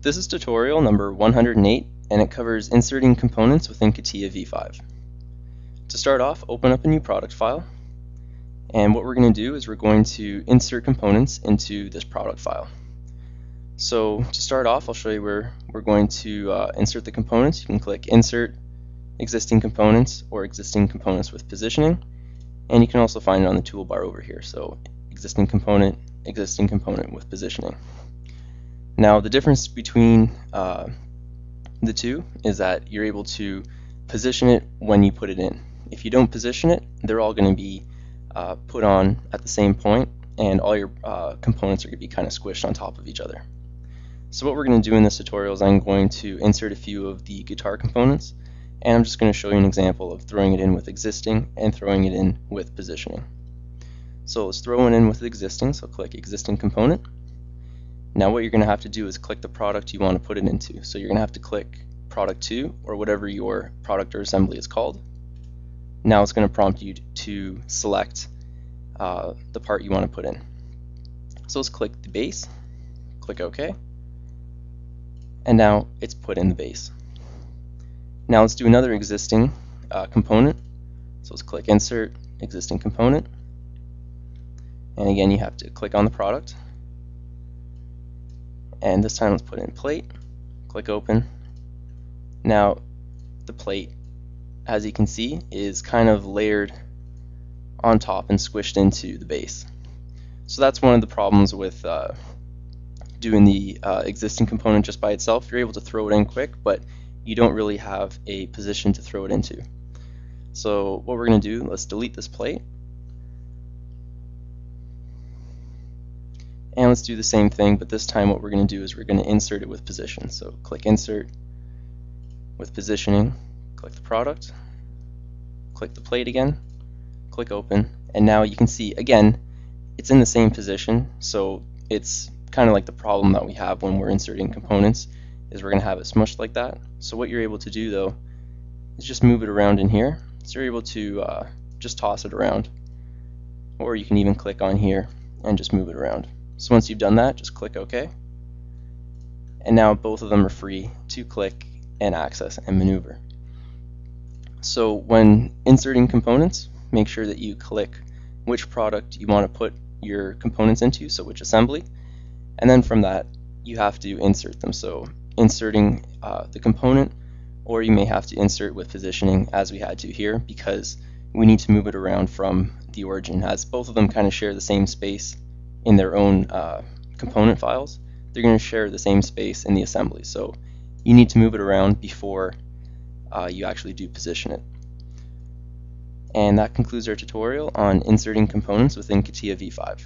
This is tutorial number 108, and it covers inserting components within Catia V5. To start off, open up a new product file, and what we're going to do is we're going to insert components into this product file. So to start off, I'll show you where we're going to insert the components. You can click Insert, Existing Components, or Existing Components with Positioning, and you can also find it on the toolbar over here. So Existing Component with Positioning. Now the difference between the two is that you're able to position it when you put it in. If you don't position it, they're all going to be put on at the same point, and all your components are going to be kind of squished on top of each other. So what we're going to do in this tutorial is I'm going to insert a few of the guitar components, and I'm just going to show you an example of throwing it in with existing and throwing it in with positioning. So let's throw it in with existing, so click Existing Component. Now what you're going to have to do is click the product you want to put it into. So you're going to have to click Product 2, or whatever your product or assembly is called. Now it's going to prompt you to select the part you want to put in. So let's click the base, click OK, and now it's put in the base. Now let's do another existing component. So let's click Insert, Existing Component, and again you have to click on the product. And this time let's put in plate, click open. Now the plate, as you can see, is kind of layered on top and squished into the base. So that's one of the problems with doing the existing component just by itself. You're able to throw it in quick, but you don't really have a position to throw it into. So what we're going to do, let's delete this plate. And let's do the same thing, but this time what we're going to do is we're going to insert it with position. So click Insert with Positioning, click the product, click the plate again, click Open, and now you can see again it's in the same position. So it's kind of like the problem that we have when we're inserting components, is we're going to have it smushed like that. So what you're able to do though is just move it around in here. So you're able to just toss it around, or you can even click on here and just move it around. So once you've done that, just click OK. And now both of them are free to click and access and maneuver. So when inserting components, make sure that you click which product you want to put your components into, so which assembly, and then from that you have to insert them. So inserting the component, or you may have to insert with positioning as we had to here, because we need to move it around from the origin, as both of them kind of share the same space in their own component files. They're going to share the same space in the assembly, so you need to move it around before you actually do position it. And that concludes our tutorial on inserting components within Catia V5.